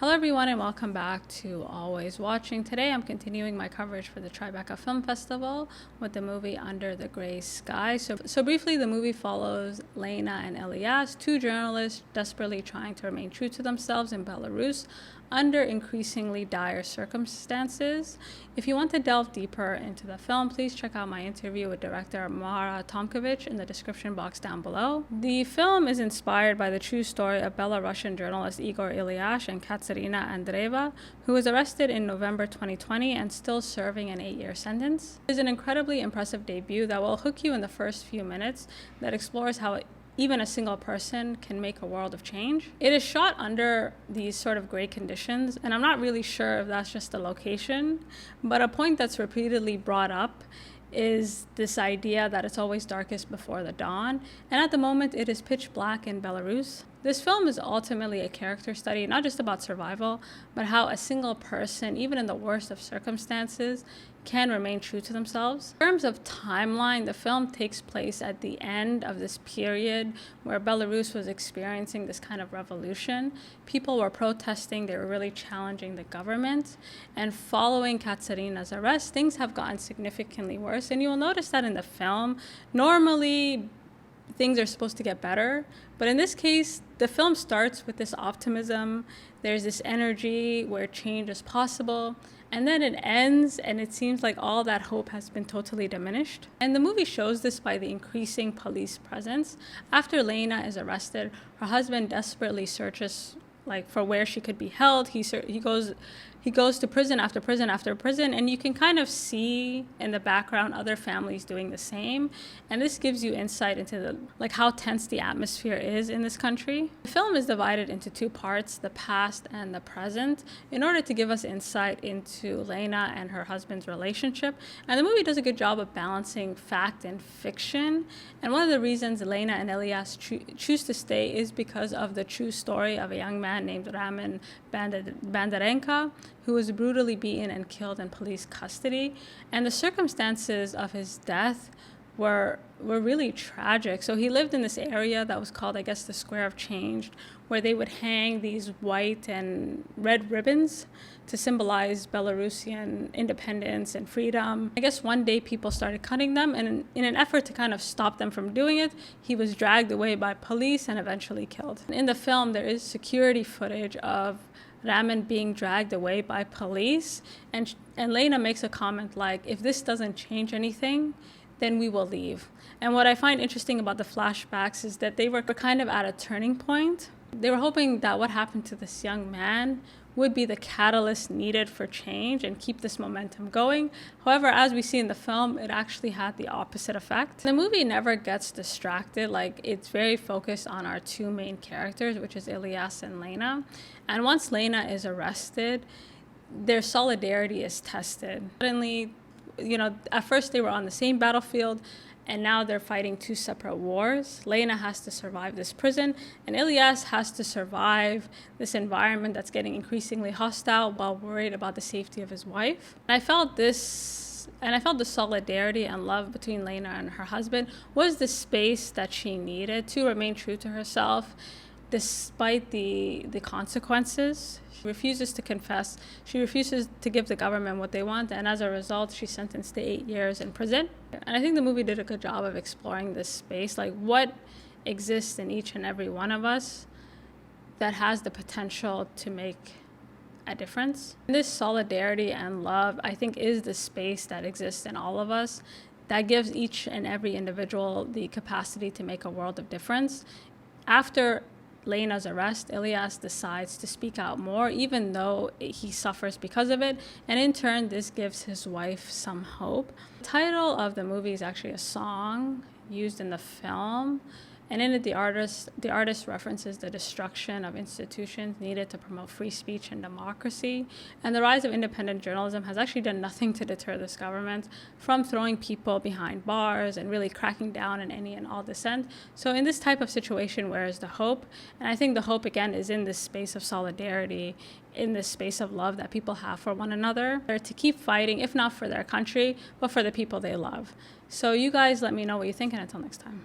Hello everyone and welcome back to Always Watching. Today I'm continuing my coverage for the Tribeca Film Festival with the movie Under the Gray Sky. So briefly, the movie follows Lena and Ilya, two journalists desperately trying to remain true to themselves in Belarus under increasingly dire circumstances. If you want to delve deeper into the film, please check out my interview with director Mara Tomkovich in the description box down below. The film is inspired by the true story of Belarusian journalist Igor Ilyash and Katerina Andreeva, who was arrested in November 2020 and still serving an 8-year sentence. It is an incredibly impressive debut that will hook you in the first few minutes that explores how even a single person can make a world of change. It is shot under these sort of gray conditions, and I'm not really sure if that's just the location, but a point that's repeatedly brought up is this idea that it's always darkest before the dawn, and at the moment it is pitch black in Belarus. This film is ultimately a character study, not just about survival, but how a single person, even in the worst of circumstances, can remain true to themselves. In terms of timeline, the film takes place at the end of this period where Belarus was experiencing this kind of revolution. People were protesting, they were really challenging the government, and following Katerina's arrest, things have gotten significantly worse. And you will notice that in the film, normally things are supposed to get better, but in this case, the film starts with this optimism. There's this energy where change is possible, and then it ends and it seems like all that hope has been totally diminished. And the movie shows this by the increasing police presence. After Lena is arrested, her husband desperately searches for where she could be held. He goes to prison after prison after prison, and you can kind of see in the background other families doing the same. And this gives you insight into how tense the atmosphere is in this country. The film is divided into two parts, the past and the present, in order to give us insight into Lena and her husband's relationship. And the movie does a good job of balancing fact and fiction. And one of the reasons Lena and Ilyas choose to stay is because of the true story of a young man named Roman Bandarenka, who was brutally beaten and killed in police custody. And the circumstances of his death were really tragic. So he lived in this area that was called, I guess, the Square of Change, where they would hang these white and red ribbons to symbolize Belarusian independence and freedom. I guess one day people started cutting them, and in an effort to kind of stop them from doing it, he was dragged away by police and eventually killed. In the film, there is security footage of Raman being dragged away by police, and Lena makes a comment like, if this doesn't change anything, then we will leave. And what I find interesting about the flashbacks is that they were kind of at a turning point. They were hoping that what happened to this young man would be the catalyst needed for change and keep this momentum going. However, as we see in the film, it actually had the opposite effect. The movie never gets distracted. It's very focused on our two main characters, which is Ilyas and Lena. And once Lena is arrested, their solidarity is tested. Suddenly, at first they were on the same battlefield, and now they're fighting two separate wars. Lena has to survive this prison, and Ilyas has to survive this environment that's getting increasingly hostile while worried about the safety of his wife. And I felt the solidarity and love between Lena and her husband was the space that she needed to remain true to herself, despite the consequences. She refuses to confess. She refuses to give the government what they want, and as a result, she's sentenced to 8 years in prison. And I think the movie did a good job of exploring this space, what exists in each and every one of us that has the potential to make a difference. And this solidarity and love, I think, is the space that exists in all of us that gives each and every individual the capacity to make a world of difference. After Lena's arrest, Ilyas decides to speak out more, even though he suffers because of it, and in turn, this gives his wife some hope. The title of the movie is actually a song used in the film, and in it, the artist references the destruction of institutions needed to promote free speech and democracy. And the rise of independent journalism has actually done nothing to deter this government from throwing people behind bars and really cracking down on any and all dissent. So in this type of situation, where is the hope? And I think the hope, again, is in this space of solidarity, in this space of love that people have for one another. They're to keep fighting, if not for their country, but for the people they love. So you guys let me know what you think, and until next time.